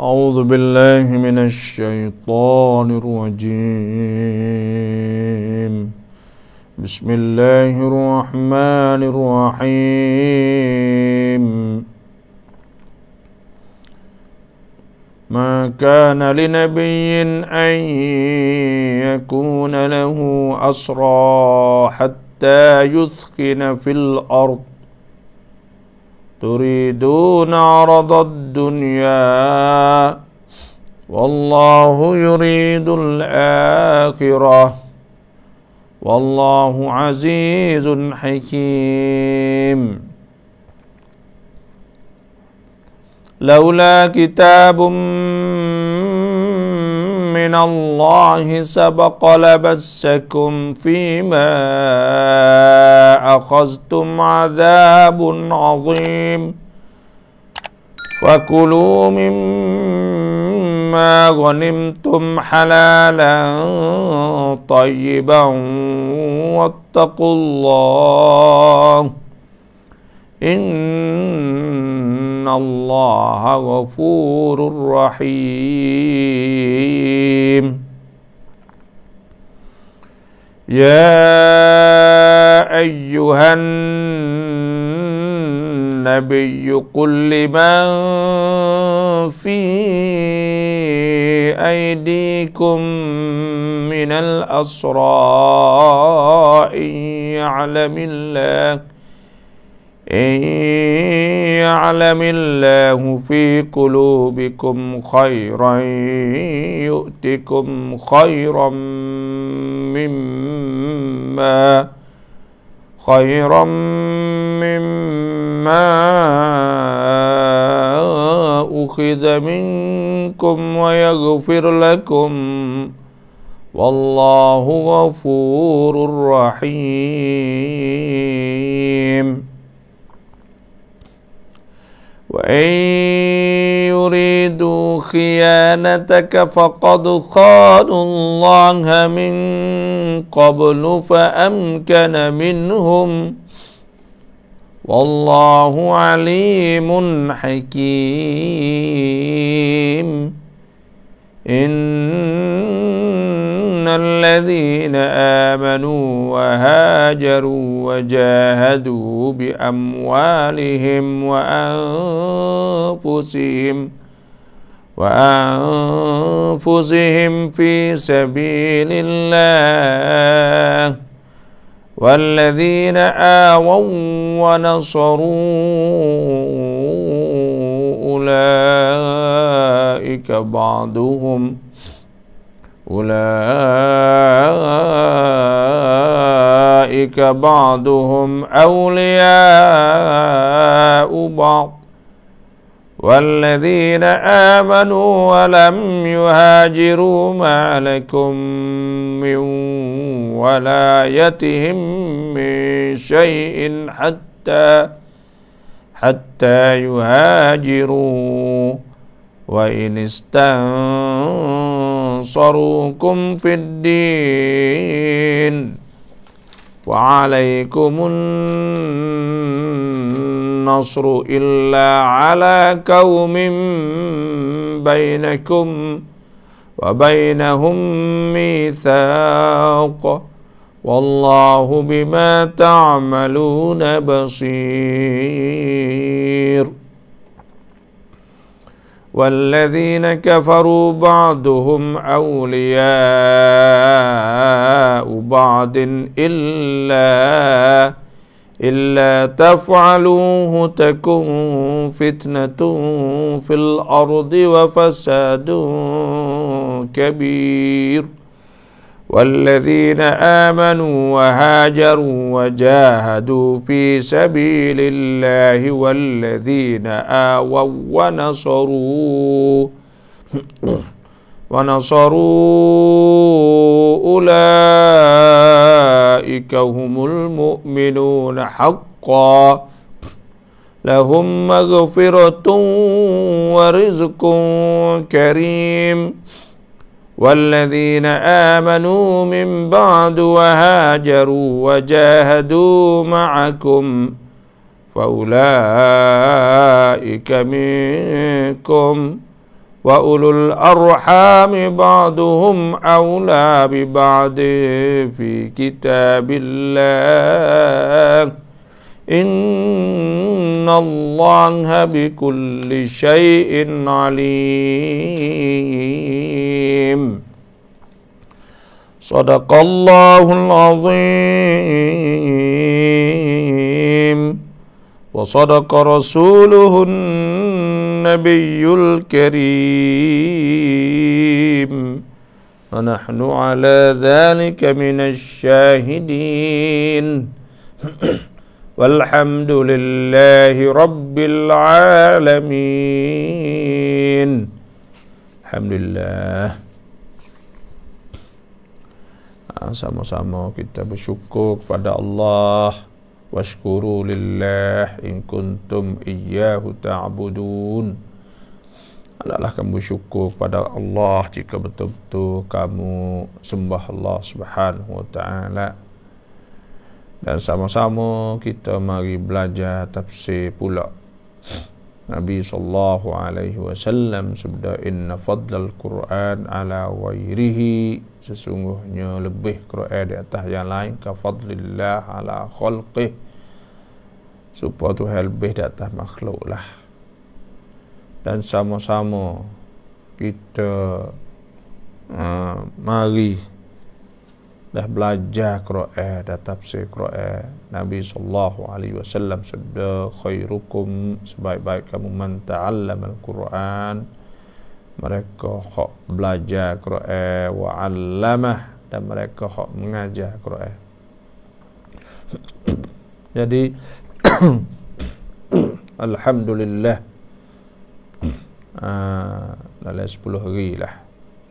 أعوذ بالله من الشيطان الرجيم. بسم الله الرحمن الرحيم. ما كان لنبي أن يكون له أسرى حتى يثخن في الأرض تريدون عرض الدنيا والله يريد الآخرة والله عزيز حكيم. لولا كتاب من الله سبق لمسكم فيما أخذتم عذاب عظيم فكلوا مما غنمتم حلالا طيبا واتقوا الله إن الله غفور رحيم. يا أيها النبي قل لمن في أيديكم من الأسرى إن يعلم الله في قلوبكم خيرا يؤتكم خيرا مما أخذ منكم ويغفر لكم والله غفور رحيم. وإن يريدوا خيانتك فقد خانوا الله من قبل فأمكن منهم والله عليم حكيم. إن الذين آمنوا وهاجروا وجاهدوا بأموالهم وأنفسهم في سبيل الله والذين آووا ونصروا أولئك بعضهم أولياء بعض والذين آمنوا ولم يهاجروا ما لكم من ولايتهم من شيء حتى يهاجروا وإن استنصروكم في الدين وعليكم النصر إلا على قوم بينكم وبينهم ميثاق والله بما تعملون بصير. والذين كفروا بعضهم أولياء بعض إلا تفعلوه تكن فتنة في الأرض وفساد كبير. والذين آمنوا وهاجروا وجاهدوا في سبيل الله والذين آووا ونصروا أولئك هم المؤمنون حقا لهم مغفرة ورزق كريم. والذين آمنوا من بعد وهاجروا وجاهدوا معكم فأولئك منكم wa ulul arhami ba'duhum awla bi ba'di fi kitabillah innallaha bikulli syai'in alim. Sadaqallahul azim wa sadaqa rasuluhun nabiyyul karim wa nahnu ala dhalika minasy syahidin walhamdulillahi rabbil alamin. Alhamdulillah. Sama-sama kita bersyukur kepada Allah. Washkuru lillah in kuntum iyyahu ta'budun. Hendaklah kamu bersyukur kepada Allah jika betul-betul kamu sembah Allah Subhanahu wa taala. Dan sama-sama kita mari belajar tafsir pula. Nabi sallallahu alaihi wasallam sabda, inna fadlal Quran ala ghairihi, sesungguhnya lebih Quran di atas yang lain, ka fadlillah ala khalqih, supaya Tuhan lebih di atas makhluk lah. Dan sama-sama kita mari dah belajar Quran dan tafsir Quran. Nabi sallallahu alaihi wasallam sabda, khairukum, sebaik-baik kamu man ta'allama al-Quran, mereka hak belajar Quran, wa 'allamah, dan mereka hak mengajar Quran. Jadi alhamdulillah, dalam 10 hari lah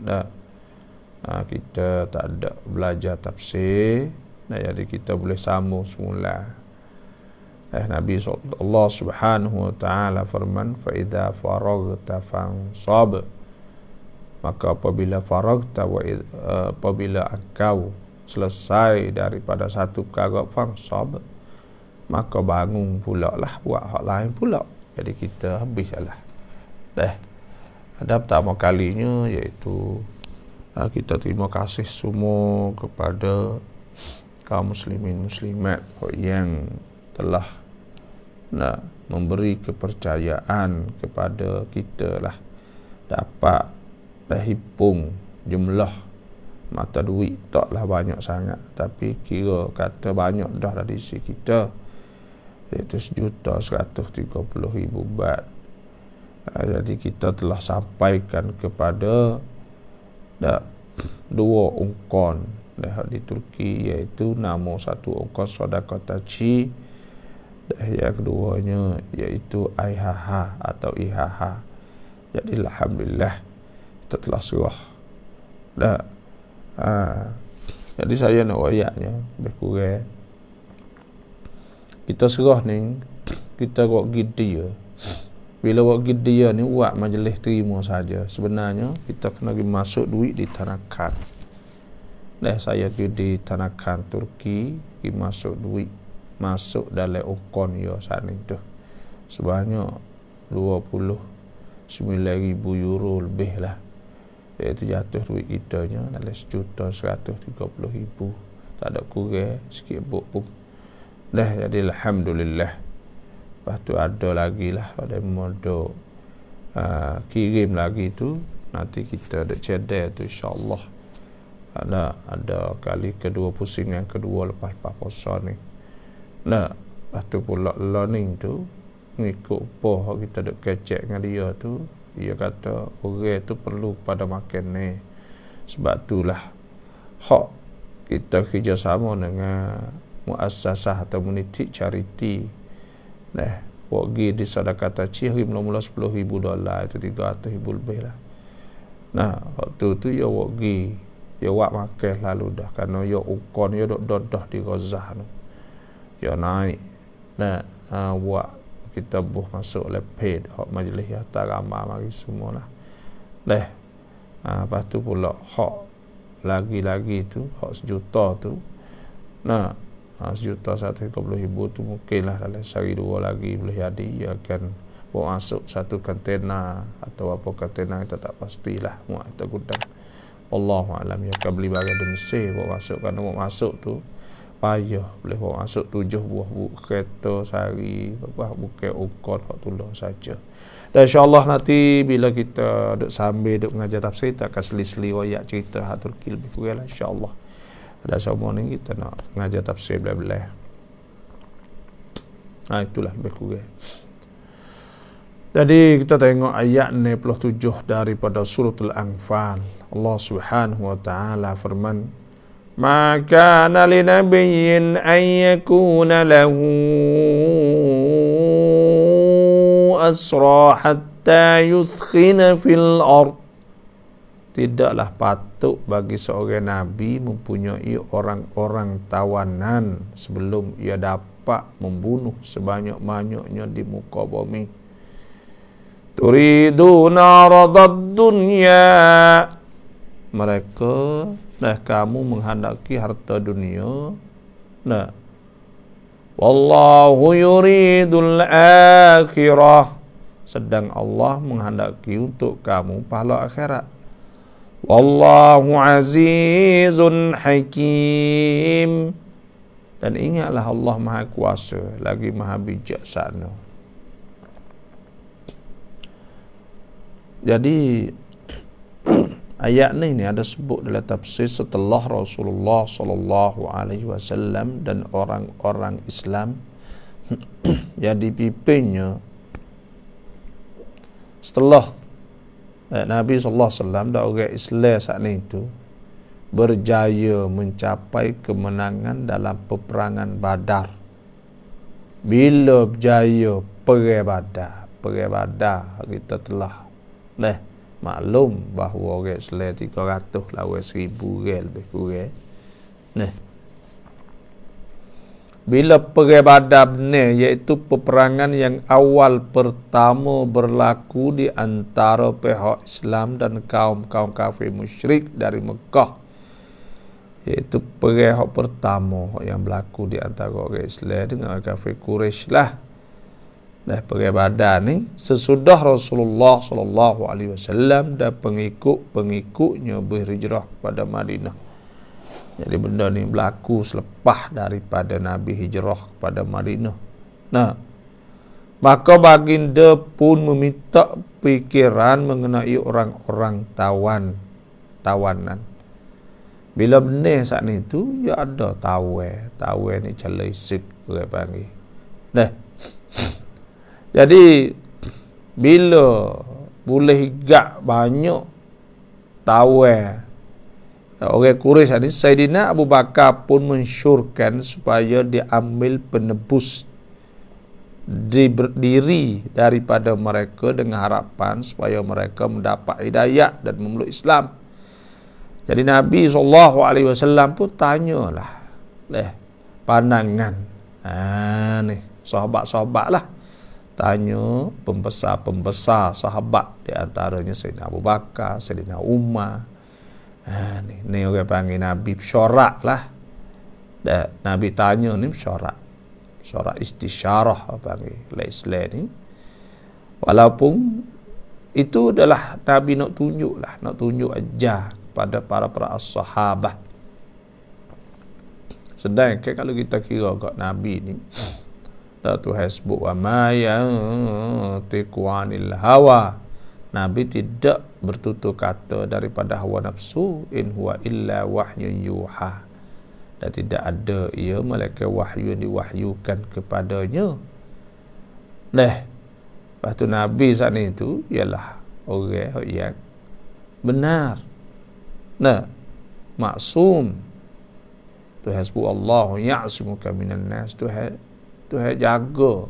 dah kita tak ada belajar tafsir. Jadi kita boleh sambung semula. Nabi Allah Subhanahu wa taala firman, fa idza faraghta fansab, maka apabila faragta apabila engkau selesai daripada satu perkara, fansab, maka bangun pula lah buat hak lain pula. Jadi kita habislah. Ada pertama kalinya iaitu kita terima kasih semua kepada kaum muslimin muslimat yang telah memberi kepercayaan kepada kita lah, dapat hitung jumlah mata duit taklah banyak sangat, tapi kira kata banyak dah dari sisi kita, iaitu 1.130.000 baht. Jadi kita telah sampaikan kepada dua ungkon di Turki, iaitu nama satu ungkon sedekah taci, dan yang keduanya iaitu IHH atau IHH. Jadi alhamdulillah kita telah serah. Jadi saya nak ayatnya lebih kurang kita serah ni, kita buat gidya. Bila buat gidya ni buat majlis terima saja. Sebenarnya kita kena pergi masuk duit di tanakan. Saya pergi di tanakan Turki, pergi masuk duit, masuk dalam ukon ya sana itu sebanyak 29.000 euro lebih lah. Iaitu jatuh duit kita nya dalam 1.130.000. Tak ada kurang sikit pun. Jadi alhamdulillah. Lepas tu ada lagi lah, ada modal kirim lagi tu, nanti kita ada cedek tu insyaAllah. Ada kali kedua, pusing yang kedua lepas puasa ni. Lepas tu pula learning tu, ngikut apa kita ada kecek dengan dia tu, dia kata orang tu perlu pada makan ni. Sebab itulah hak kita kerjasama dengan muassasah atau community charity. Pergi di sedekah taci hari mula-mula $10,000, itu 300,000 lebih lah. Waktu tu ya pergi, ya buat makan lalu dah, kerana ya ukon ya dah di Gaza tu. Ya naik. Buat kita masuk le paid hak majlis ya ramai mari semualah. Lepas tu pula hak lagi tu hak 1 juta tu. 1.130.000 tu mungkinlah dalam sehari dua lagi boleh jadi ia akan bawa masuk satu kontena atau apa kontena kita tak pastilah muat atau gudang. Wallahu alam. Ya kan beli barang di Mesir bawa masuk, kan bawa masuk tu payah, boleh bawa masuk 7 buah kereta sehari, bukan ukon hak tulah saja. Dan insyaAllah nanti bila kita duk sambil duk mengajar tafsir, kita akan seli-seli wayak cerita hak Turki lebih kurang lah insyaAllah. Ada semua ni kita nak mengajar tafsir belah-belah. Itulah lebih kurang. Jadi kita tengok ayat 67 daripada suratul Anfal. Allah Subhanahu wa taala firman, "Ma kana linabiyyin an yakuna lahu asra hatta yuthkhina fil ard." Tidaklah patut bagi seorang nabi mempunyai orang-orang tawanan sebelum ia dapat membunuh sebanyak-banyaknya di muka bumi. Turiduna radad dunya, mereka kamu menghendaki harta dunia. Nah, wallahu yuridul akhirah, sedang Allah menghendaki untuk kamu pahala akhirat. Wallahu azizun hakim, dan ingatlah Allah Maha Kuasa lagi Maha Bijaksana. Jadi ayat ni ada sebut dalam tafsir setelah Rasulullah sallallahu alaihi wasallam dan orang-orang Islam yang dipimpinnya setelah Nabi sallallahu alaihi wasallam dan orang Islam saat itu berjaya mencapai kemenangan dalam peperangan Badar. Bila berjaya perang Badar kita telah maklum bahawa orang Islam 300 lawan 1000 orang lebih kurang. Bila perang Badar benar, iaitu peperangan yang awal pertama berlaku di antara pihak Islam dan kaum-kaum kafir musyrik dari Mekah, iaitu perang pertama yang berlaku di antara orang Islam dengan orang kafir Quraisy lah. Perang Badar ni sesudah Rasulullah sallallahu alaihi wasallam dan pengikut-pengikutnya berhijrah kepada Madinah. Jadi benda ni berlaku selepas daripada Nabi hijrah kepada Madinah. Maka baginda pun meminta fikiran mengenai orang-orang tawanan. Bila benar saat itu, ya ada tawan ni calai isik orang panggil. Jadi bila boleh gak banyak tawan orang Quraisy ini, Sayyidina Abu Bakar pun mensyurkan supaya diambil penebus diri daripada mereka dengan harapan supaya mereka mendapat hidayah dan memeluk Islam. Jadi Nabi SAW pun tanyalah pandangan ni sahabat-sahabat lah, tanya pembesar-pembesar sahabat, di antaranya Sayyidina Abu Bakar, Sayyidina Umar. Ni orang panggil Nabi syarak lah. Nabi tanya ni syarak istisyarah panggil Islam ni. Walaupun itu adalah Nabi nak tunjuk aja kepada para sahabat. Sedangkan kalau kita kira kat Nabi ni, Tuhan sebut wa ma yantiqu anil hawa, Nabi tidak bertutur kata daripada hawa nafsu, in huwa illa wahyun yuha, dan tidak ada ia melainkan wahyu yang diwahyukan kepadanya. Lepas tu Nabi saat itu ialah orang yang benar, maksum. Tuhan sebut Allah ya'simuka minan nas, Tuhan jaga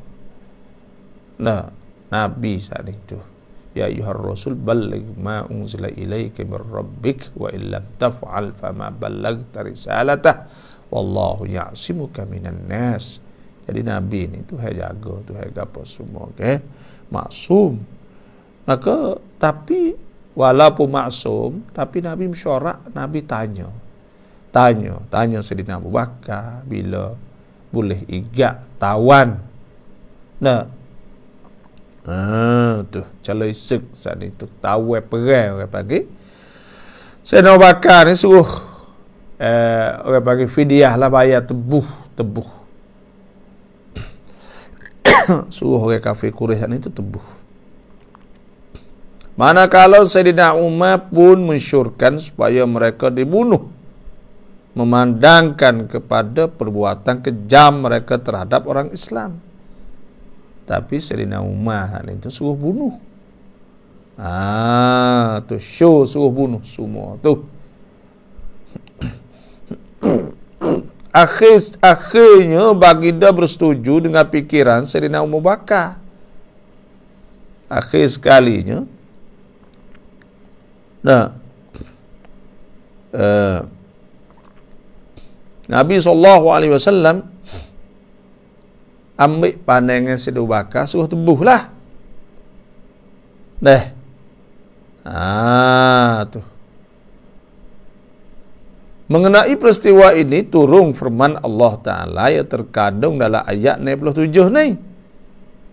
Nabi saat itu. Ya ayyuhar rasul balligh ma unzila ilaika min rabbik wa illam taf'al fama ballaghta risalatah wallahu ya'simuka minan nas. Jadi Nabi ni Tuhan jaga, Tuhan apa semua, maksum. Maka tapi walaupun maksum, tapi Nabi mesyuarat, Nabi tanya Sayyidina Abu Bakar bila boleh igak tawan. Tu calon isek saat itu tahu perang orang panggil. Sayyidina Abu Bakar ni suruh orang panggil fidyah lah, bayar tebuh. Suruh orang kafir Quraisy ni tu tebuh. Manakala Sayyidina Umar pun mensyorkan supaya mereka dibunuh, memandangkan kepada perbuatan kejam mereka terhadap orang Islam. Tapi Sayyidina Umar itu suruh bunuh. Tu show suruh bunuh semua tu. Akhirnya baginda bersetuju dengan pikiran Sayyidina Abu Bakar. Akhir sekalinya Nabi SAW ambil pandangan Sayyidina Abu Bakar, suruh tebuh lah. Tu. Mengenai peristiwa ini turun firman Allah Ta'ala yang terkandung dalam ayat 67 ni.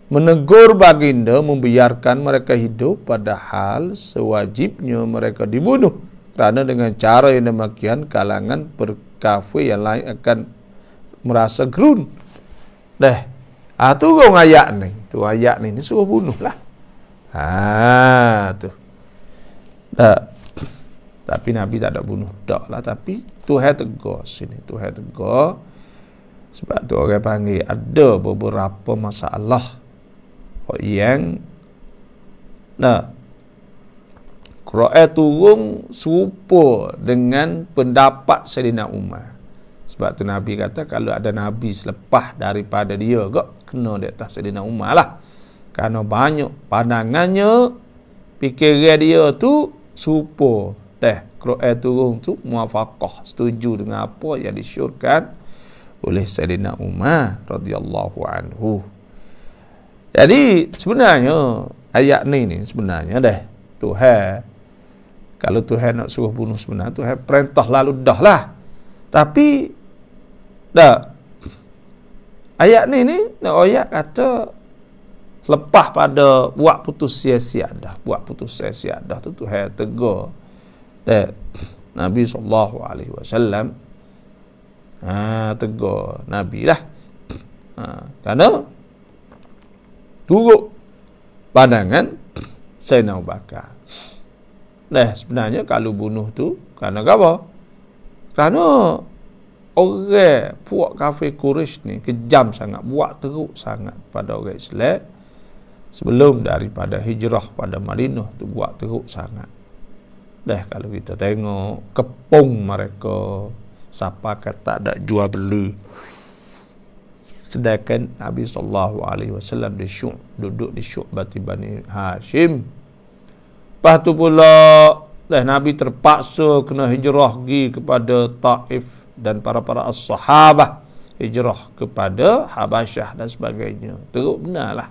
Menegur baginda membiarkan mereka hidup padahal sewajibnya mereka dibunuh. Kerana dengan cara yang demikian kalangan berkafir yang lain akan merasa gerun. Turun ayat ni. Tu ayat ni suruh bunuh lah. Tu. Tapi Nabi tak ada bunuh. Tak lah. Tapi Tuhan tegur sini. Tuhan tegur. Sebab tu orang panggil ada beberapa masalah yang Quran turun serupa dengan pendapat Sayyidina Umar. Sebab tu Nabi kata kalau ada Nabi selepas daripada dia kena di atas Sayyidina Umar lah. Kerana banyak pandangannya, fikiran dia tu serupa. Quran turun tu muafaqah, setuju dengan apa yang disyorkan oleh Sayyidina Umar radhiyallahu anhu. Jadi sebenarnya ayat ni sebenarnya Tuhan, kalau Tuhan nak suruh bunuh sebenarnya Tuhan perintah lalu dah lah. Tapi ayat ni ayat kata lepas pada buat putus sia-sia dah tu Tuhan tegur Nabi SAW. Tegur Nabi lah. Kerana turut pandangan Sayyidina Abu Bakar. Sebenarnya kalau bunuh tu kerana apa? Kerana orang puak kafir Quraisy ni kejam sangat, buat teruk sangat pada orang Islam. Sebelum daripada hijrah pada Madinah tu buat teruk sangat. Kalau kita tengok kepung mereka, siapa kata tak ada jual beli. Sedangkan Nabi SAW duduk di Syu'bati Bani Hashim. Lepas tu pula Nabi terpaksa kena hijrah pergi kepada Taif, dan para as-sahabah hijrah kepada Habasyah dan sebagainya. Teruk benar lah.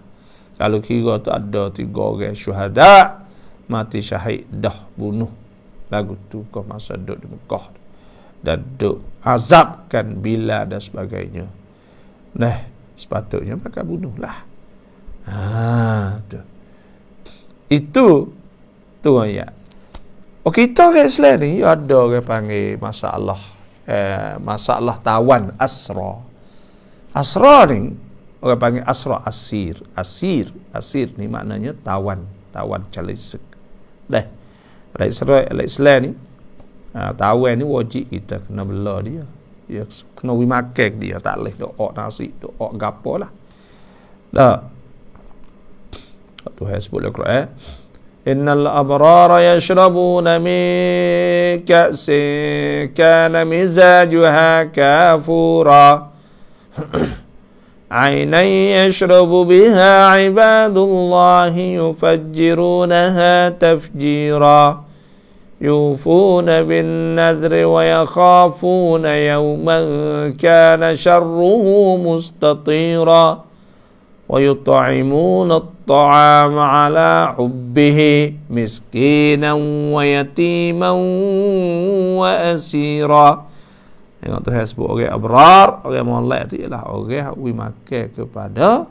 Kalau kira tu ada 3 orang syuhada mati syahid dah bunuh lagu tu kau masa duduk di Mekah dan duduk azabkan Bilal dan sebagainya. Sepatutnya maka bunuhlah. Itu ayat. Kita orang Islam ni ada orang panggil masalah tawan asra. Asra ni orang panggil asra asir. Asir ni maknanya tawan calisek. Islam ni tawan ni wajib kita kena bela dia. Ya, kena makan dia, tak boleh doa nasi, doa gapo lah. Tuhan sebut dalam Quran, innal abrara yashrabuna min ka'sin kana mizajuha kafura aynan yashrabu biha ibadullahi yufajjirunaha tafjira يوفون بالنذر ويخافون يوما كان شره مستطيرا ويطعمون الطعام على حبه مسكينا ويتيما وأسيرا. Tengok Tuhan sebut orang abrar, orang molek tu ialah orang yang makan kepada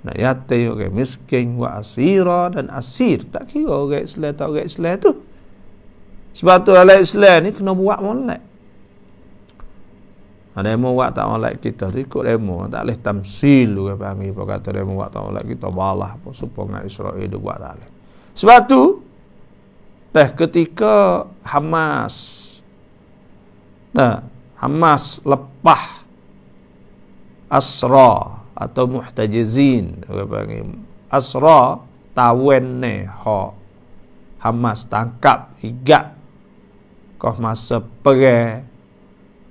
nak yatim, orang miskin, wa asira dan asir. Tak kira orang Islam tak orang Islam tu. Sebab tu dalam Islam ni kena buat molek. Demo buat tak molek kita tu ikut demo, tak boleh tamsil orang panggil. Apa kata demo buat tak molek kita balah apa supaya dengan Israel dia buat tak boleh. Sebab tu ketika Hamas lepah asra atau muhtajizin, orang panggil asra tawen ne ha Hamas tangkap igat kau masa perang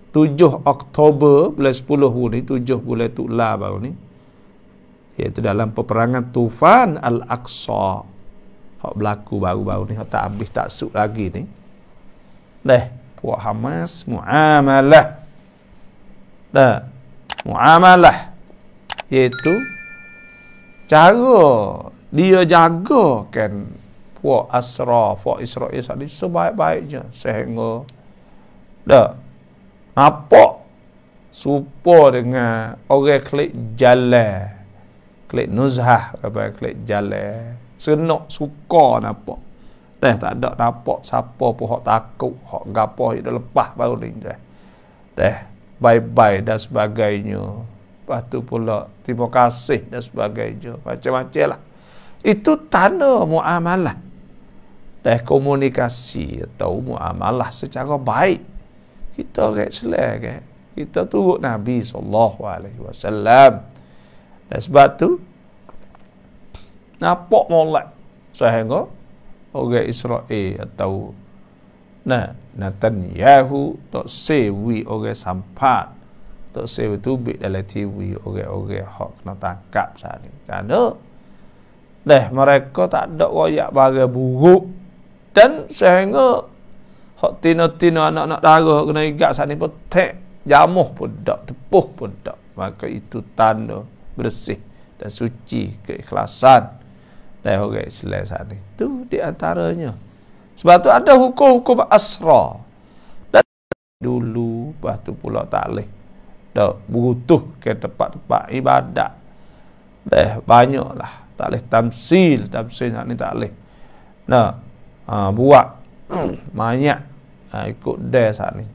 7 Oktober bulan 10 ni, 7 bulan Tulah baru ni, iaitu dalam peperangan Tufan Al-Aqsa hak berlaku baru-baru ni, hak tak habis tak suk lagi ni. Puak Hamas muamalah iaitu cara dia jaga kan puak asra, puak Israel tadi sebaik-baiknya sehingga nampak supo dengan orang klik jalan, klik nuzhah, apa klik jalan senok suka nampak. Tak ada nampak siapa pun hak takut, hak gapo dia lepas baru ni. Bye-bye dan sebagainya. Lepas tu pula terima kasih dan sebagainya. Macam-macam lah. Itu tanda muamalah. Komunikasi atau muamalah secara baik. Kita orang Islam kan. Kita turut Nabi SAW. Dan sebab tu nampak molek sehingga orang Israel atau Netanyahu tak sewi orang sampat, tak sewi tubik dalam TV orang-orang hak kena tangkap saat ni. Kerana mereka tak ada royak barang buruk dan sehingga hak tina-tina anak-anak darah kena igat saat ni pun jamuh pun tak, tepuh pun tak. Maka itu tanda bersih dan suci keikhlasan dari orang Islam saat ni. Itu di antaranya. Sebab tu ada hukum-hukum asra. Dan dulu, lepas tu pula tak boleh berutuh ke tempat-tempat ibadat. Banyaklah. Tak boleh tamsil saat ni tak boleh. Buat banyak ikut saat ni.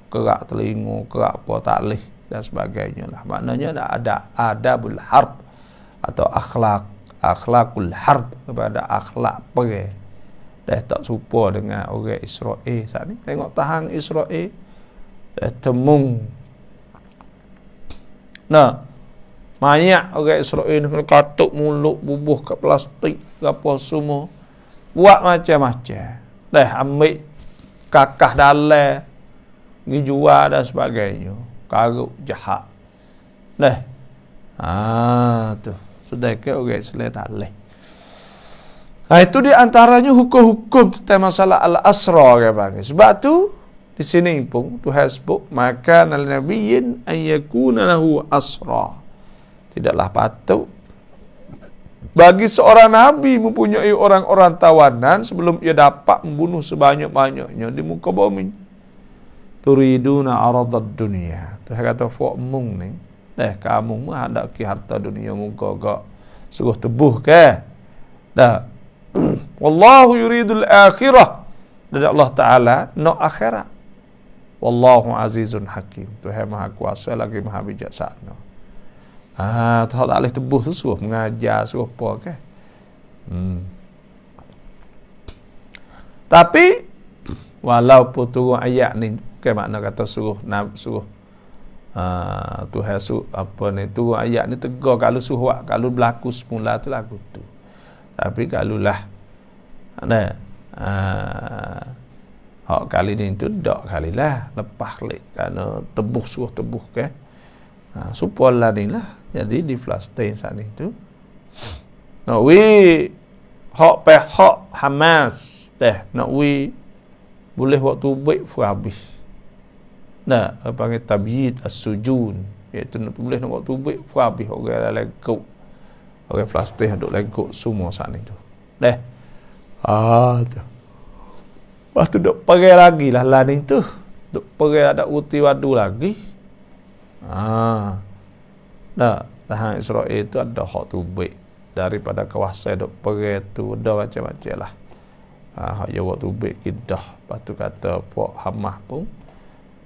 Kerak telinga, kerak apa tak boleh dan sebagainya lah. Maknanya ada adabul harb atau akhlakul harb, kepada akhlak perang. Tak serupa dengan orang Israel saat ni. Tengok tahan Israel temung banyak orang Israel ni kena katuk mulut, bubuh kat plastik apa semua, buat macam-macam. Ambil kakah dalam pergi jual dan sebagainya, karut jahat. Tu sudah ke orang Islam tak boleh. Itu di antaranya hukum-hukum tentang masalah al-asra orang panggil. Sebab tu di sini pun Tuhan sebut maka al-nabiyyin an yakuna lahu asra. Tidaklah patut bagi seorang nabi mempunyai orang-orang tawanan sebelum ia dapat membunuh sebanyak-banyaknya di muka bumi. Turiduna aradad dunia. Tuhan kata fok mung ni, kamu menghadapi harta dunia muka gak suruh tebuh ke? Wallahu yuridul akhirah. Dan Allah Ta'ala nak akhirat. Wallahu azizun hakim. Tuhan maha kuasa lagi maha bijaksana. Tuhan tak boleh tebuh tu suruh mengajar, suruh apa ke? Tapi walaupun turun ayat ni bukan makna kata suruh Tuhan suruh apa ni, turun ayat ni tegar kalau suruh kalau berlaku semula tu lagu tu. Tapi kalulah hak kali ni tu dak kalilah lepas klik kerana tebuh suruh tebuh ke. Supolah ni lah. Jadi di Palestin saat ni tu nak hak pihak Hamas nak boleh waktu baik habis. Panggil tabyid as-sujun, iaitu boleh nak waktu baik habis orang lengkuk. Orang Palestin duk lengkuk semua saat ni tu. Tu. Lepas tu duk pergi lagi lah ni tu. Duk pergi ada uti wadu lagi. Tahan Israel itu ada hak tubik daripada kawasan dok pergi tu ada macam-macam lah. Hak jawab tubik kidah. Lepas tu kata Pok Hamas pun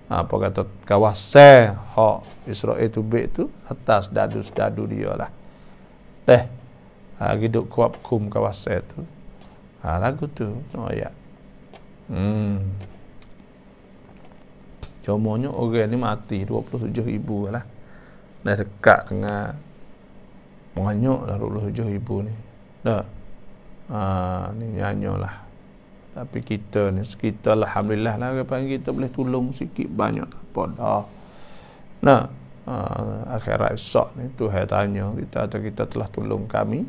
apa kata kawasan hak Israel tubik tu atas dadu-dadu dia lah. Hidup kuap kum kawasan tu. Lagu tu no ayat. Cumanya orang ni mati 27,000 lah. Dah dekat dengan banyak lah 27,000 ni. Dah. Ni nyanyo lah. Tapi kita ni sekitar alhamdulillah lah kita boleh tolong sikit banyak apa dah. Nah, akhirat esok ni Tuhan tanya kita atau kita telah tolong kami.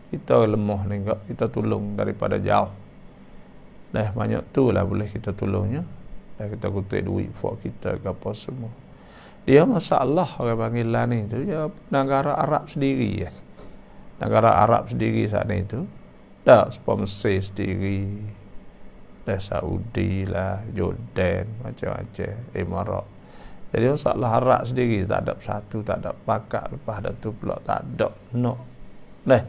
Kita lemah ni enggak, kita tolong daripada jauh. Dah banyak tu lah boleh kita tolongnya. Dah kita kutip duit for kita ke apa semua. Dia masalah orang panggil lah ni tu ya negara Arab sendiri ya. Negara Arab sendiri saat ni tu. Dah sepuluh Mesir sendiri. Dah Saudi lah, Jordan, macam-macam, Emirat. Jadi masalah Arab sendiri tak ada satu, tak ada pakat, lepas ada tu pula tak ada nak. Dah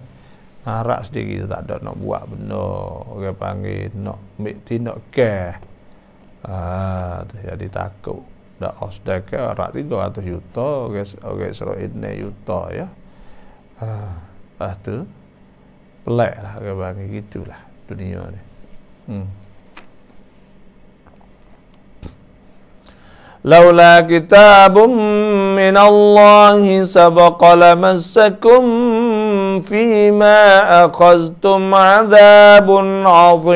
Arab sendiri tak ada nak buat benda orang panggil nak ambil tindak care. Jadi takut dah sedekah Arab 300 juta orang Israel ni juta ya. Lepas tu pelik lah orang panggil gitulah dunia ni. Laula kitabun min Allah sabaqa lamassakum fima akhaztum azabun azim.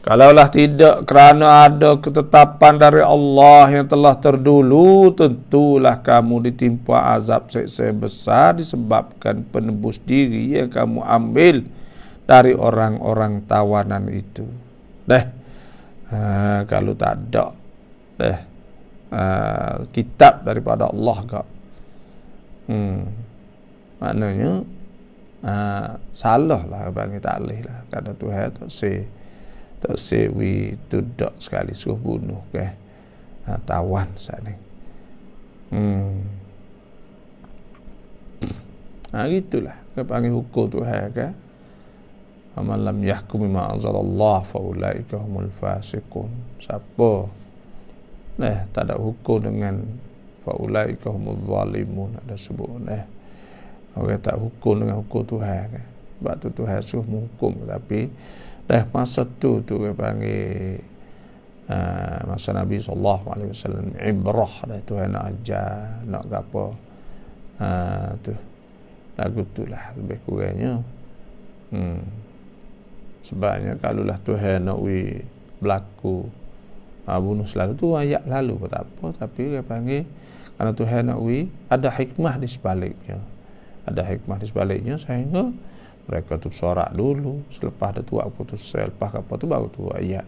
Kalaulah tidak kerana ada ketetapan dari Allah yang telah terdulu, tentulah kamu ditimpa azab seksa besar disebabkan penebus diri yang kamu ambil dari orang-orang tawanan itu. Kalau tak ada kitab daripada Allah kak, maknanya salah lah bagi taklih lah, kerana Tuhan tak sewi tidak sekali suruh bunuh ke tawan saat ni. Gitulah dia panggil hukum Tuhan ke. Man lam yahkum bima anzalallah fa ulaika humul fasiqun. Siapa tak ada hukum dengan fa ulaika humul zalimun, ada sebut orang tak hukum dengan hukum Tuhan kan. Sebab tu Tuhan suruh menghukum, tapi masa tu dia panggil masa Nabi SAW ibrah Tuhan nak ajar nak apa tu lagu tu lah lebih kurangnya. Sebabnya kalaulah Tuhan nak berlaku bunuh selalu tu ayat lalu pun tak apa, tapi dia panggil kerana Tuhan nak ada hikmah di sebaliknya. Ada hikmah di sebaliknya sehingga mereka tu bersorak dulu, selepas ada tuak putusan, lepas apa tu baru tu ayat.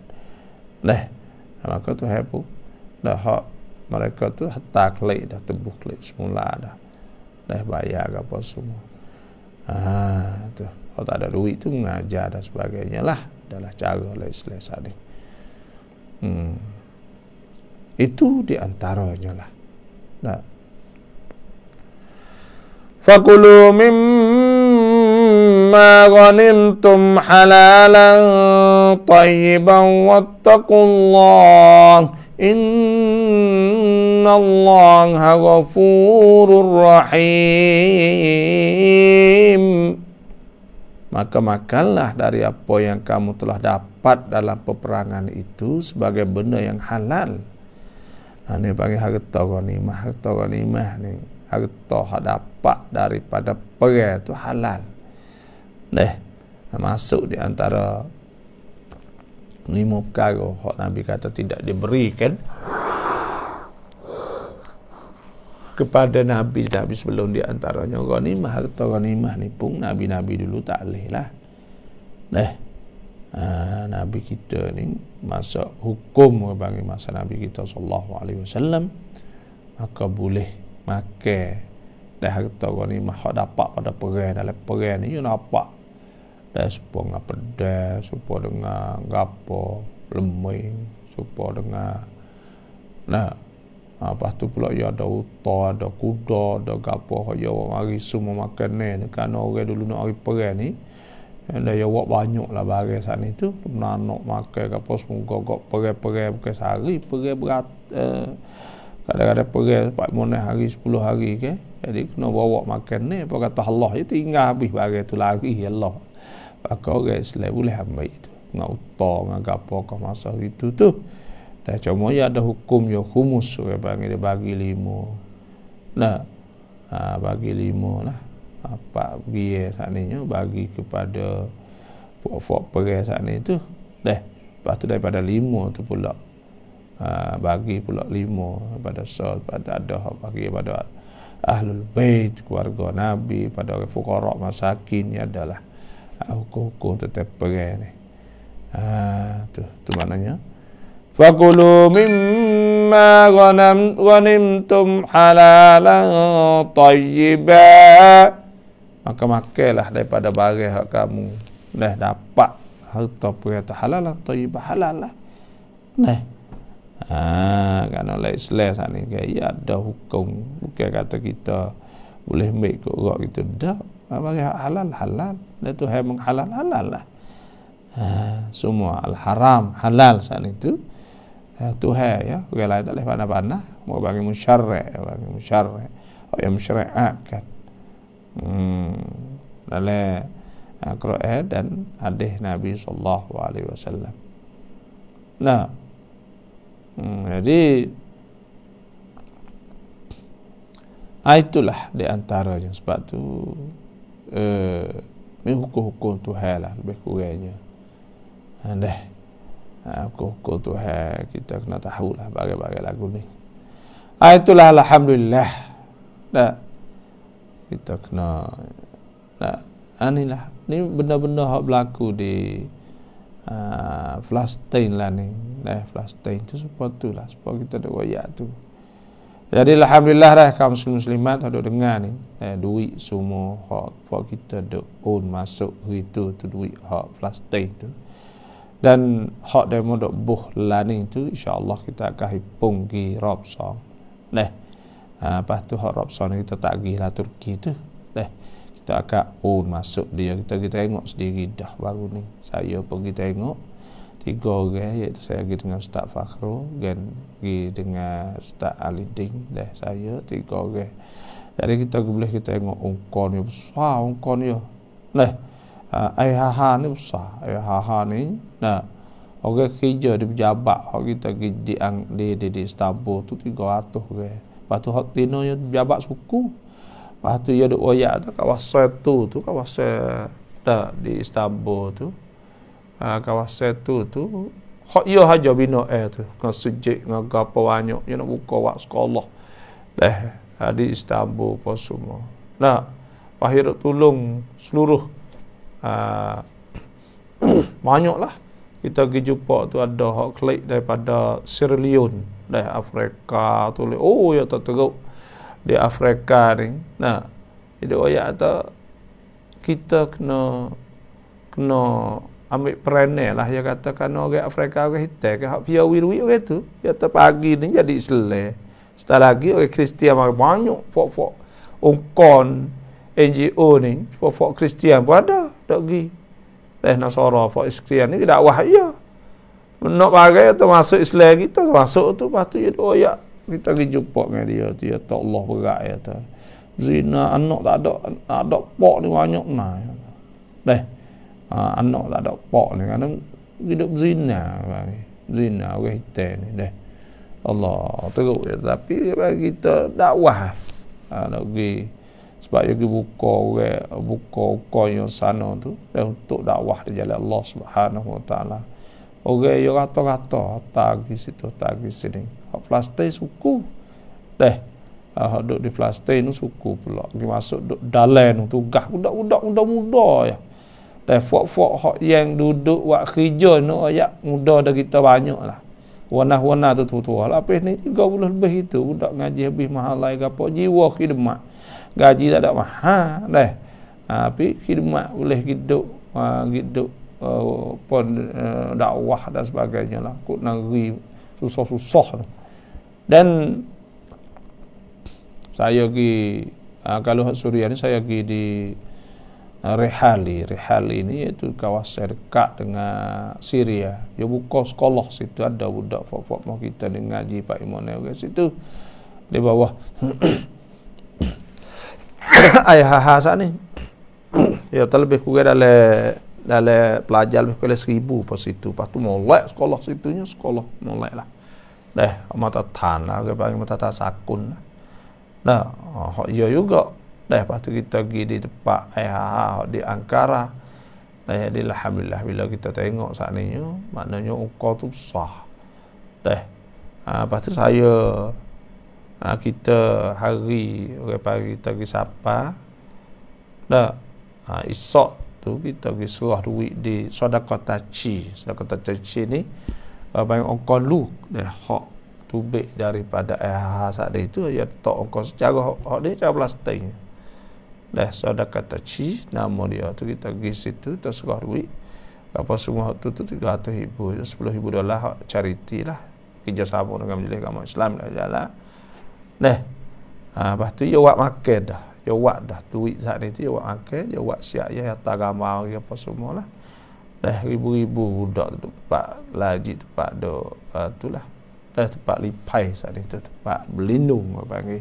Maka Tuhan pun dah hak mereka tu hatta klik dah tebuh klik semula dah bayar apa semua. Tu kalau tak ada duit tu mengajar dan sebagainya lah, adalah cara Islam saat ni. Itu di antaranya lah. Fakulu mimma ghanimtum halalan tayyiban wattaqullah innallaha ghafurur rahim. Maka makanlah dari apa yang kamu telah dapat dalam peperangan itu sebagai benda yang halal. Ini panggil harta ghanimah. Harta ghanimah ni harta yang dapat daripada perang itu halal. Masuk di antara 5 perkara yang Nabi kata tidak diberikan kepada Nabi sebelum di antaranya ghanimah. Harta ghanimah ni pun Nabi-Nabi dulu tak boleh lah. Nabi kita ni masa hukum bagi masa Nabi kita SAW, maka boleh makan dah harta ghanimah hak dapat pada perang. Dalam perang ni you nampak dah sepo dengan pedas, sepo dengan gapo leming, sepo dengan Lepas tu pula ya ada unta, ada kuda, ada gapo ya mari semua makan ni kan orang dulu nak hari perang ni. Ada ya buat banyak lah barang sana tu. Nak makan gapo semua gogok perang bukan sehari, perang berat kadang-kadang perang 4 hari 10 hari ke. Jadi kena bawa makan ni apa kata Allah je tinggal habis barang tu lari Allah. Maka orang Islam boleh ambil itu. Dengan unta, dengan gapo ke masa itu tu. Dan cuma ya ada hukum ya khumus orang panggil dia bagi 5. Nah, bagi 5 lah. Apa biar sakninya bagi kepada puak-puak perang sakni tu. Lepas tu daripada 5 tu pula bagi pula 5 pada pada ada bagi pada ahlul bait keluarga Nabi, pada orang fuqara masakin ya adalah hukum tetap perang ni. Tu maknanya fakulu mimma ghanimtum halalan tayyiban, maka makanlah daripada barang hak kamu dah dapat harta perang halalan tayyiban, halal lah. Kan oleh Islam sana ni ya ada hukum, bukan kata kita boleh ambil ke orang kita dah bagi halal dan tu hai menghalal halal lah. Semua al haram halal sana itu tu hai ya, orang lain tak boleh pandai-pandai mau bagi musyarra' yang mensyariatkan dalam Quran dan hadis Nabi sallallahu alaihi wasallam. Jadi itulah di antaranya, sebab tu hukum-hukum Tuhan lah lebih kurangnya. Hukum-hukum Tuhan kita kena tahu lah bagai-bagai lagu ni. Itulah alhamdulillah. Kita kena inilah ni benda-benda hak berlaku di Palestin lah ni. Palestin tu sepatutlah supaya kita ada wayak tu. Jadi alhamdulillah dah kaum muslimat ada dengar ni duit semua hak kita ada own masuk itu tu duit hak Palestin tu. Dan hak demo dok buh lah ni tu insya-Allah kita akan hipung gi Rabsa. Lepas tu hak Rabsa ni kita tak pergi lah Turki tu. Kita akan masuk dia, kita tengok sendiri dah baru ni. Saya pergi tengok 3 orang, iaitu saya pergi dengan Ustaz Fakhrul dan pergi dengan Ustaz Alidin, saya 3 orang. Jadi kita boleh kita tengok ungkon ni besar, ungkon ni haha ni besar, haha ni orang kerja di pejabat hak kita di Istanbul tu 300 orang. Lepas tu hak tino ya pejabat suku. Lepas tu ya duk royak tu kawasan tu kawasan di Istanbul tu. Kawasan tu hak ya haja bina tu dengan sujud dengan gapo banyak dia nak buka wak sekolah. Di Istanbul apa semua. Pahir tolong seluruh banyaklah kita pergi jumpa tu ada hak klik daripada Sierra Leone, Afrika tu. Ya tak teruk di Afrika ni. Jadi ayat tu kita kena ambil peranan lah. Dia katakan orang Afrika orang hitam ke hak piawi orang tu dia pagi ni jadi Islam. Setelah lagi orang Kristian banyak fok ungkon NGO ni fok Kristian pun ada dak gi. Nasara fok Kristian ni dakwah ya. Nak bagai termasuk Islam kita termasuk tu. Lepas tu dia ayat kita pergi jumpa dengan dia tak Allah berat ya tu. Zina anak tak ada pak ni banyak anak tak ada pak ni kan hidup zina orang hitam ni Allah teruk ya. Tapi bagi kita dakwah nak pergi sebab dia pergi buka yang sana tu dan untuk dakwah di jalan Allah Subhanahu Wa Taala. Orang yang rata-rata tagi situ tagi sini. Hak Palestin suku. Hak duduk di Palestin tu suku pula. Pergi masuk duduk dalam tu gah budak-budak muda ya. Dan fok hak yang duduk buat kerja no ayat muda dah kita banyaklah. Warna-warna tu tua. Lapis ni 30 lebih itu budak ngaji habis mahal lai gapo jiwa khidmat. Gaji tak ada mahal tapi khidmat boleh hidup pun dakwah dan sebagainya lah. Kut negeri susah-susah. Dan Saya pergi kalau Suriah ni saya pergi di Rihali ni iaitu kawasan dekat dengan Syria. Dia buka sekolah situ, ada budak fok-fok mau kita ni ngaji Pak Imam Nawawi situ di bawah ayah saat ni. Ya terlebih kurang dalam pelajar lebih kurang 1,000 pas situ. Lepas tu molek sekolah situnya, sekolah molek lah. Mata tanah ke panggil mata tanah sakun lah. Ya juga. Lepas tu kita pergi di tempat di Ankara. Alhamdulillah bila kita tengok saat ni, maknanya ukar tu besar. Lepas tu kita hari pagi kita pergi sapa. Esok tu kita pergi serah duit di Sedekah Taci. Sedekah Taci ni banyak ongkos lu hak tubik daripada saat itu ya tak ongkos secara hak dia cara plastik. Sedekah Taci nama dia tu, kita pergi situ kita serah duit apa semua tu $300,000 $10,000 hak charity lah, kerjasama dengan Majlis Agama Islam dah jalan. Lepas tu dia buat makan dah. Dia buat dah duit saat ni tu dia buat makan, dia buat siap ya harta agama apa semua lah. Ribu-ribu budak tu tempat laji tempat tu lah. Tempat lipai saat ni tu, tempat berlindung apa panggil.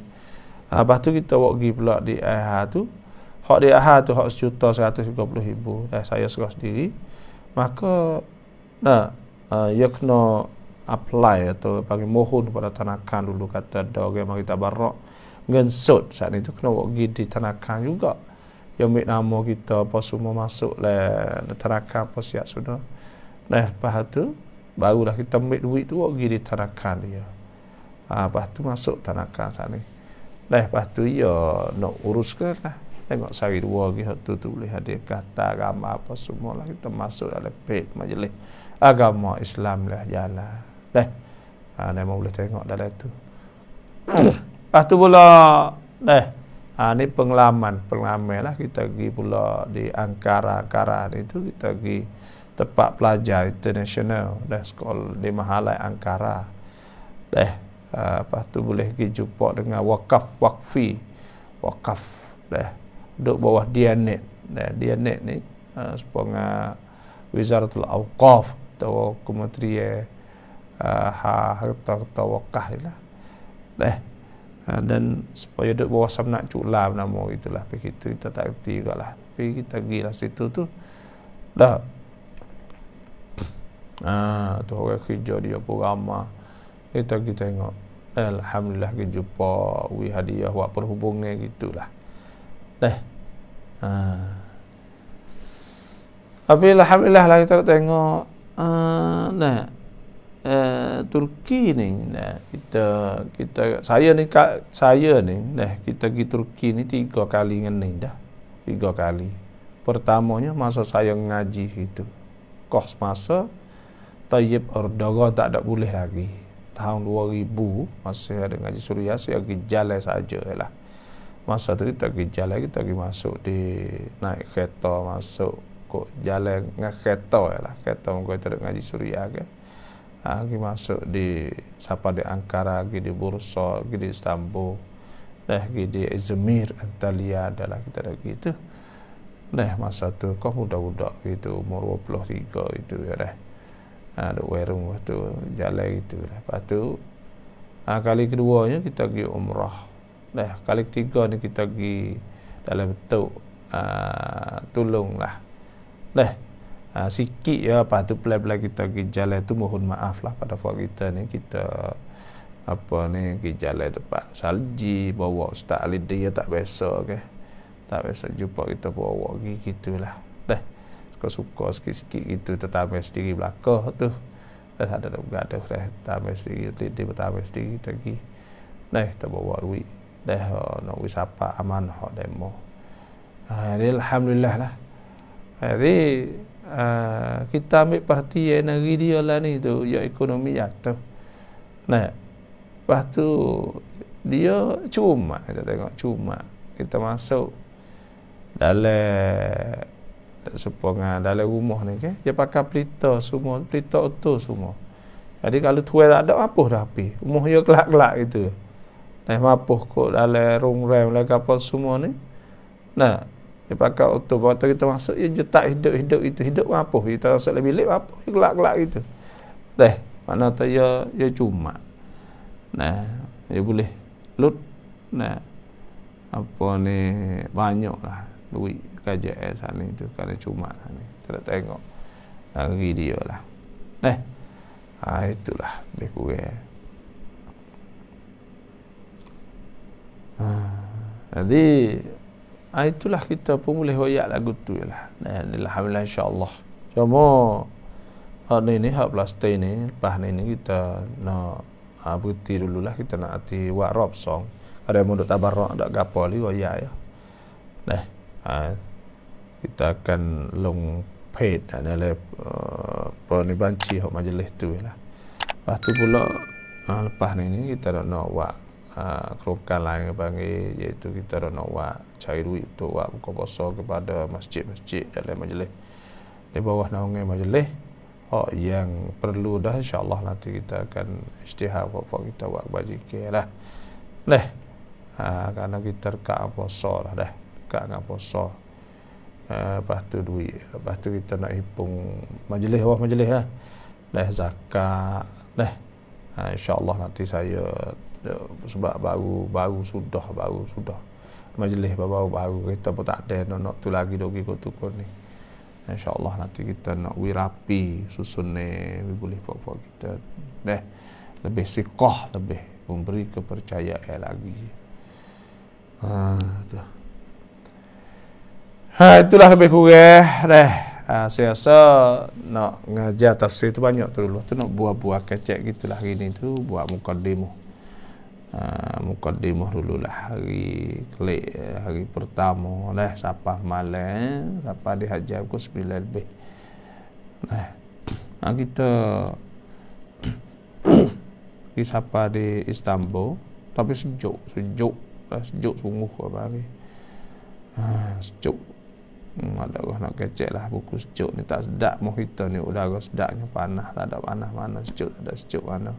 Lepas tu kita buat pergi pula di tu. Hak di tu hak $1,130,000 saya serah sendiri. Maka ia kena apply atau panggil mohon kepada Tanakan dulu, kata ada orang mari tabarrak ngensut saat itu kena pergi di Tanakan juga. Yang ambil nama kita apa semua masuk lah Tanakan apa siap sudah. Lepas tu barulah kita ambil duit tu pergi di Tanakan dia. Lepas tu masuk Tanakan saat ni. Lepas tu ya nak uruskan lah. Tengok sehari dua lagi tu boleh hadir kata agama apa semua lah, kita masuk dalam page Majlis Agama Islam lah jalan. Memang boleh tengok dalam tu. Lepas tu pula ni pengalaman lah kita pergi pula di Ankara ni tu, kita pergi tempat pelajar international sekolah di Mahalai Ankara. Lepas tu boleh pergi jumpa dengan wakaf duduk bawah Diyanet. Diyanet ni sebagai Wizaratul Awqaf atau Kementerian harta wakaf ni lah. Dan supaya duduk bawah Samnak Culam nama itulah. Kita tak kerti juga lah. Tapi kita pergi lah situ tu. Tu orang kerja dia pun ramah. Kita pergi tengok. Alhamdulillah kita jumpa hadiah buat perhubungan gitulah. Tapi alhamdulillah lah kita tengok Turki ni saya ni kita pergi Turki ni 3 kali dengan ni dah. 3 kali. Pertamanya masa saya ngaji itu. Kos masa Tayyip Erdogan tak ada boleh lagi. Tahun 2000 masih ada ngaji Suriah, saya pergi jalan saja lah. Masa tu kita pergi jalan, kita pergi masuk di naik kereta masuk kok jalan dengan kereta lah. Kereta mungkin kita ngaji Suriah ke. Pergi masuk di siapa di Ankara, pergi di Bursa, pergi di Istanbul, pergi di Izmir, Antalya adalah kita dah gitu. Masa tu kau budak-budak gitu umur 23 itu ya dah. Ada warung tu jalan gitu. Lepas tu kali keduanya kita pergi umrah. Kali ketiga ni kita pergi dalam bentuk tolong lah. Sikit ya, lepas tu pelan-pelan kita pergi jalan tu, mohon maaf lah pada fakir kita ni, kita pergi jalan tempat salji, bawa Ustaz Ali dia tak biasa ke. Tak biasa jumpa kita bawa pergi gitulah. Suka-suka sikit-sikit gitu, tetapi sendiri belakang tu. Tak ada bergaduh dah, tetapi sendiri, dia bertambah sendiri kita pergi. Kita bawa duit. Nak wisapa amanah demo. Alhamdulillah lah. Jadi kita ambil perhatian negeri dia lah ni tu, ya ekonomi jatuh. Lepas tu dia cuma kita tengok kita masuk dalam rumah ni ke, dia pakai pelita semua, pelita auto semua. Jadi kalau tuai tak ada apa dah api. Rumah dia gelap-gelap gitu. mapuh kok dalam rung rem lah kapal semua ni. Nah, dipakai auto waktu kita masuk ya jetak hidup itu hidup mapuh. Kita masuk lebih bilik mapuh gelak-gelak gitu. Mana tu ya cuma. Nah, ya boleh lut. Nah, apa ni banyaklah duit KJS sana itu kerana cuma sana. Tak tengok video lah. Itulah lebih kurang. Jadi itulah kita pun boleh royak lagu tu lah. Alhamdulillah insya-Allah. Cuma ni hak plastik ni lepas ni kita nak berhenti dululah, kita nak hati buat rap song. Ada mau tabarruk dak gapo li royak ya. Kita akan long paid dalam ni banci hak majlis tu lah. Lepas tu pula lepas ni kita nak buat kerokan lain panggil, iaitu kita nak buat cari duit untuk buat buka puasa kepada masjid-masjid dalam majlis di bawah naungan majlis. Yang perlu dah insya-Allah nanti kita akan isytihar buat kita buat bajikan lah. Kerana kita dekat puasa lah dah. Dekat dengan puasa. Lepas tu duit. Lepas tu kita nak himpun majlis bawah majlis lah. Zakat. InsyaAllah nanti saya sebab baru sudah majlis baru kita pun tak ada nak tu lagi dogi kutukun ni. InsyaAllah nanti kita nak wirapi susun ni boleh buat kita lebih siqah, lebih memberi kepercayaan lagi. Itulah lebih kurang saya rasa nak ngajar tafsir tu banyak tu dulu tu nak buat kecek gitulah hari ni tu buat mukaddimah dululah hari klik hari pertama siapa malam siapa dihajar pukul 9 lebih. Kita di siapa di Istanbul tapi sejuk sungguh apa hari. Sejuk. Ada orang nak kecek lah buku sejuk ni tak sedap mau kita ni udara sedapnya panas tak ada panas mana sejuk tak ada sejuk mana.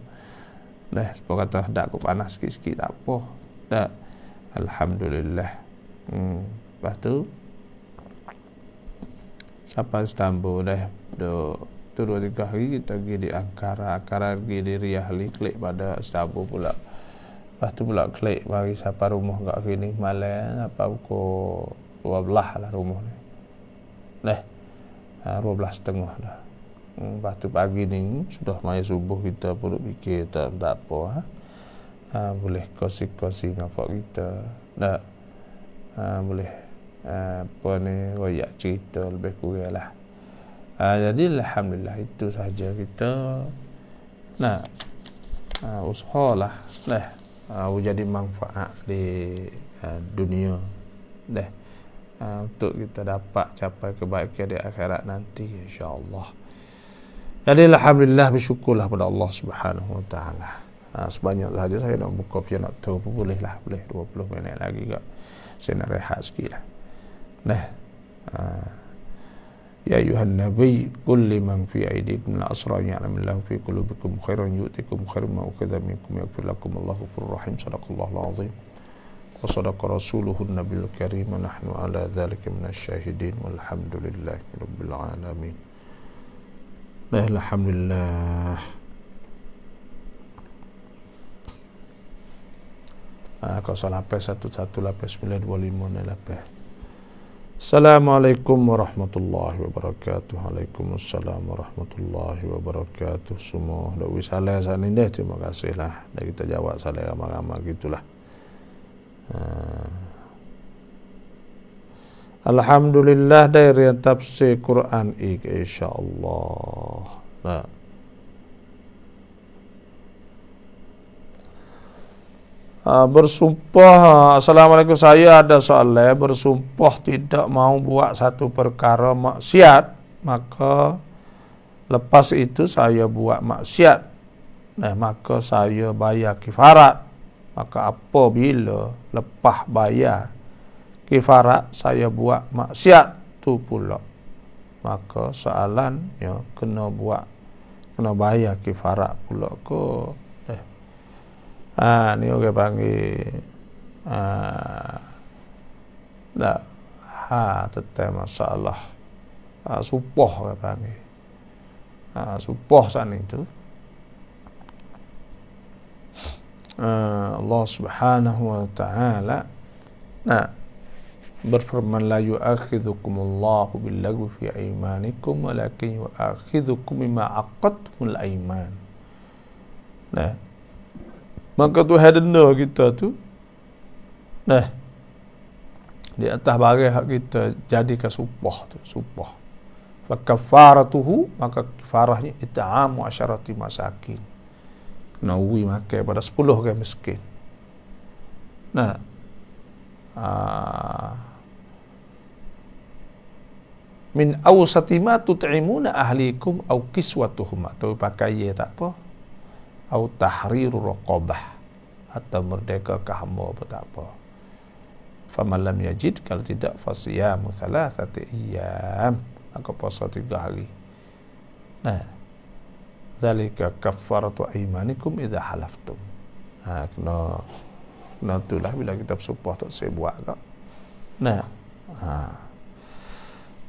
Sebab kata sedap aku panas sikit-sikit tak apa. Alhamdulillah. Lepas tu sampai Istanbul tu 2-3 hari kita pergi di Ankara pergi di Riyahli klik pada Istanbul pula. Lepas tu pula klik mari sampai rumah kat sini malam apa pukul 12 lah rumah ni. 12.30 dah. Lepas tu pagi ni sudah maya subuh kita pun fikir tak apa. Boleh kosi-kosi dengan pak kita. Boleh apa ni royak cerita lebih kurang lah. Jadi alhamdulillah itu saja kita nak usahalah jadi manfaat di dunia untuk kita dapat capai kebaikan di akhirat nanti insya-Allah. Jadi alhamdulillah bersyukurlah pada Allah Subhanahu wa taala. Sebanyak saja saya nak buka pian nak tahu pun boleh 20 minit lagi kak. Saya nak rehat sikitlah. Ya ayuhan nabi qul liman fi aydikum la asra ya'lamillahu fi qulubikum khairan yu'tikum khairan ma ukhidha minkum yaghfir lakum Allahu ghafurur rahim. Sadaqallahul azim. Wa sadaqa rasuluhun nabiyul karim wa nahnu ala dzalika minasyahidin walhamdulillahi rabbil alamin. Alhamdulillah. Kau salah lapis 118925 Assalamualaikum warahmatullahi wabarakatuh. Waalaikumsalam warahmatullahi wabarakatuh. Semua dah wisalah sana ni, terima kasihlah. Dah kita jawab salah ramai-ramai gitulah. Alhamdulillah dari tafsir Quran insya-Allah. Bersumpah. Assalamualaikum, saya ada soalan. Bersumpah tidak mau buat satu perkara maksiat, maka lepas itu saya buat maksiat, maka saya bayar kifarat. Maka apabila lepas bayar kifarat saya buat maksiat tu pula, maka soalannya kena bayar kifarat pula ke? Ni orang panggil tetap masalah supoh orang panggil. Supoh sana itu. Allah Subhanahu wa taala berfirman, la yu'akhidhukumullahu billaghwi fi aymanikum walakin yu'akhidhukum bima aqadtumul ayman. Maka Tuhan denda kita tu di atas barang hak kita jadikan supoh tu, supoh. Fa kafaratuhu, maka kafarahnya it'amu asyarati masakin. Nawi makan pada 10 orang miskin. Min awsati ma tut'imuna ahlikum au kiswatuhum, atau pakai tak apa, au tahriru raqabah, atau merdeka hamba apa tak apa. Faman lam yajid, kalau tidak fasiyamu thalathati ayyam, maka puasa 3 hari. Zalika kaffaratu aymanikum idza halaftum. Kena itulah bila kita bersumpah tak saya buat tak.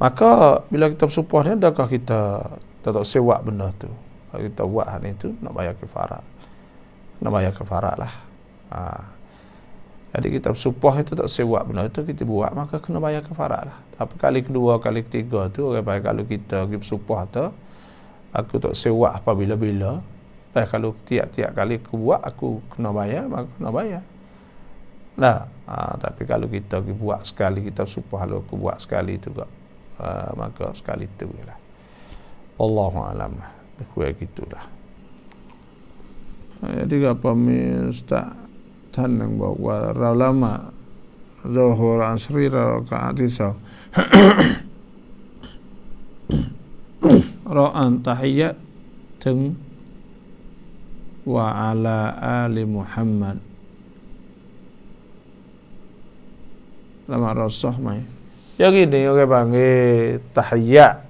Maka bila kita bersumpah ni, adakah kita tak sewa benda tu? Kalau kita buat hal itu, nak bayar kafarat. Nak bayar kafarat lah. Jadi kita bersumpah itu tak sewa benda itu, kita buat, maka kena bayar kafarat lah. Tapi kali kedua, kali ketiga tu, kalau kita bersumpah tu, aku tak sewa apabila-bila. Kalau tiap-tiap kali aku buat, aku kena bayar, maka kena bayar. Tapi kalau kita buat sekali, kita bersumpah kalau aku buat sekali tu, maka sekali tu lah. Wallahu'alam. Lebih gitulah. Jadi apa Ustaz Tanang bawa ulama Zuhur Asri rakaat isya ra'an tahiyyat teng wa ala ali Muhammad lama rasah mai. Ya gini orang panggil tahiyyat.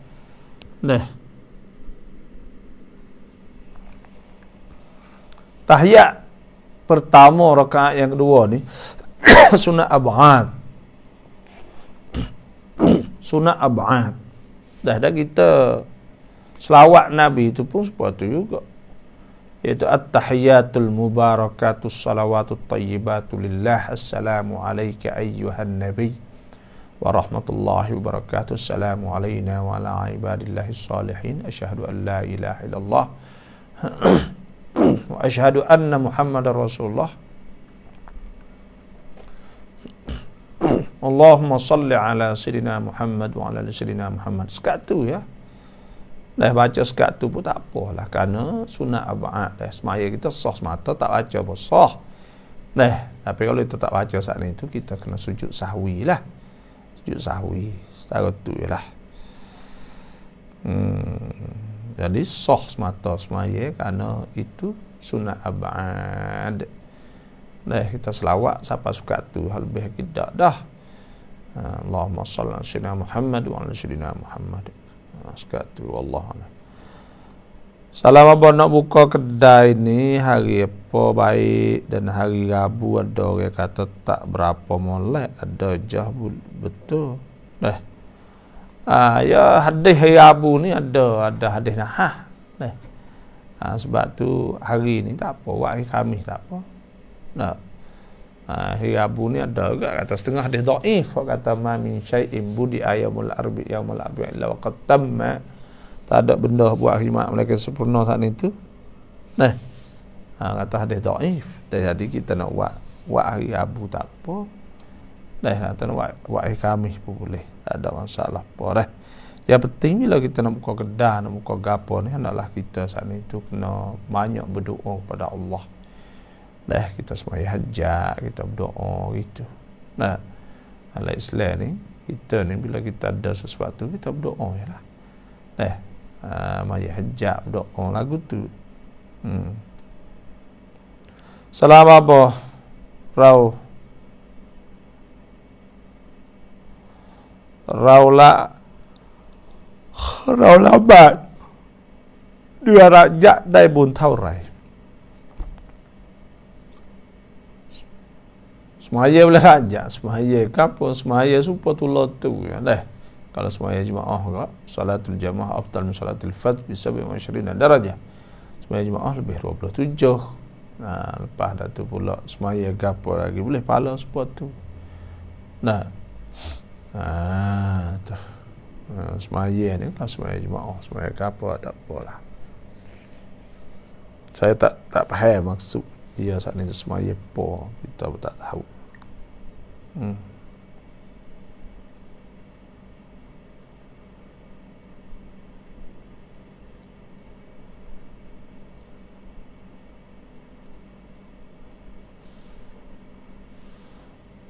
Tahiyyat pertama rakaat yang kedua ni sunat ab'ad. Sunat ab'ad. Dah kita selawat Nabi itu pun seperti juga. Iaitu at-tahiyyatul mubarakatus salawatut tayyibatu lillah. Assalamu alayka ayyuhan nabi wa rahmatullahi wa barakatuh. Assalamu alayna wa ala ibadillahis salihin. Asyhadu an la ilaha illallah wa asyhadu anna Muhammadar Rasulullah. Allahumma salli ala sayyidina Muhammad wa ala sayyidina Muhammad. Sekat tu ya. Dah baca sekat tu pun tak apalah, kerana sunat ab'ad dah. Semaya kita sah semata, tak baca pun sah. Tapi kalau kita tak baca saat itu, kita kena sujud sahwi lah. Sujud sahwi. Setara tu je lah. Jadi sah semata semaya, kerana itu sunat ab'ad. Kita selawat sampai sukat tu, hal lebih tidak dah. Allahumma salli ala sayyidina Muhammad wa ala sayyidina Muhammad. Sukat tu, wallahualam. Salam apa nak buka kedai ni hari apa baik, dan hari Rabu ada orang kata tak berapa molek, ada jah betul. Ya hadis hari Rabu ni ada hadis nahah. Sebab tu hari ni tak apa, hari Khamis tak apa. Hari Rabu ni ada juga kata setengah hadis dhaif, kata ma min syai'in budi ayyamul arbi yaumul arbi illa waqad tamma. Tak ada benda buat hari Jumaat mereka sempurna saat itu. Kata hadis dhaif. Jadi kita nak buat hari Rabu tak apa. Kata nak buat hari Khamis pun boleh. Tak ada masalah apa dah. Yang penting bila kita nak buka kedai, nak buka gapo ni, hendaklah kita saat itu kena banyak berdoa kepada Allah. Kita sembahyang hajat, kita berdoa gitu. Dalam Islam ni, kita ni bila kita ada sesuatu, kita berdoa je lah. Sembahyang hajat, berdoa lagu tu. Salam apa? Rau lambat 2 rajakได้บุญเท่าไหร่ semaya boleh rajak, semaya kapo, semaya supaya tulah tu ya dah. Kalau semaya jemaah ke, salatul jamaah afdal min salatul fard bi 27 darajah. Semaya jemaah lebih 27. Nah, lepas dah tu pula semaya gapo lagi boleh pahala supaya tu. Nah. Tu. Semaya ni kan semaya jemaah, semaya gapo tak apalah. Saya tak faham maksud dia saat ni semaya apa, kita pun tak tahu.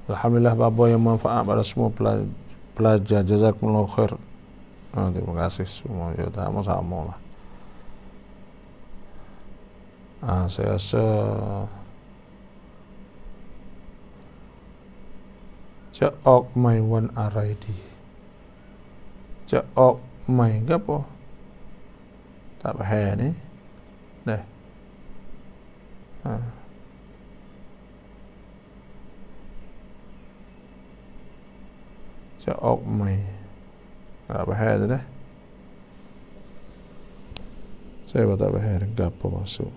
Alhamdulillah bapa yang manfaat pada semua pelajar. Jazakumullah khair. Terima kasih semua. Ya, sama-sama lah. Saya rasa Cak Ok main one RID. Cak Ok main ke apa? Tak faham ni. Dah. Cak Ok main. Tak faham tu dah. Saya pun tak faham ke apa maksud.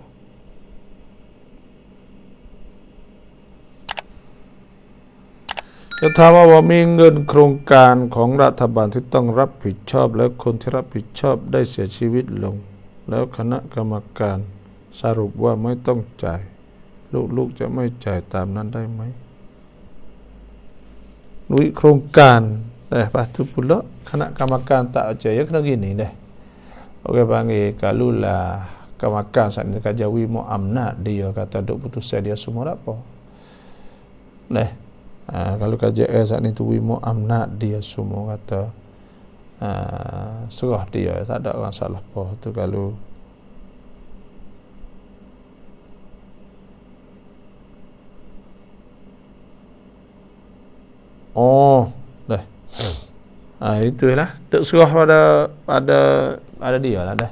จะถามว่ามีเงินโครงการของรัฐบาลที่ต้องรับผิดชอบและคนที่รับผิดชอบได้เสียชีวิตลงแล้วคณะกรรมการสรุปว่าไม่ต้องจ่ายลูกๆจะไม่จ่ายตามนั้นได้ไหมนุ้ยโครงการlepas tu pula kena kamakan tak percaya kena gini deh. Orang panggil kalau lah kamakan saat ni kajawi mu'amnat dia kata duk putusan dia semua apa. Deh. Kalau KJL saat ni tu mu'amnat dia semua kata serah dia tak ada masalah apa tu kalau dah. Itulah tak serah pada dia lah dah.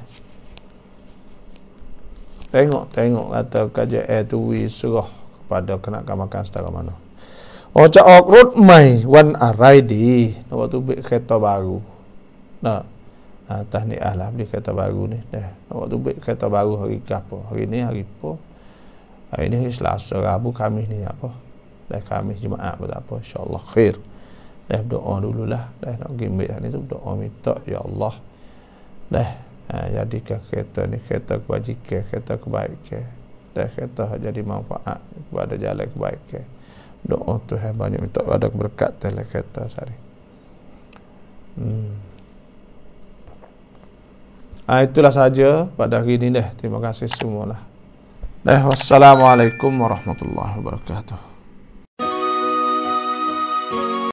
Tengok kata KJL tu serah kepada kena-kamakan setara mana. Cak Ok rut mai one RID waktu beli kereta baru. Nah. Tahniah lah beli kereta baru ni. Waktu beli kereta baru hari apa? Hari ni hari apa? Hari ni hari Selasa, Rabu, Khamis ni apa? Dah Khamis Jumaat pun tak apa, insya-Allah khair. Dah doa dululah. Dah nak pergi ambil ni tu doa minta ya Allah. Dah jadikan kereta ni kereta kebajikan, kereta kebaikan. Dah kereta jadi manfaat kepada jalan kebaikan. Doa Tuhan banyak minta ada keberkatan dalam kereta sehari. Itulah saja pada hari ini dah. Terima kasih semualah. Wassalamualaikum warahmatullahi wabarakatuh.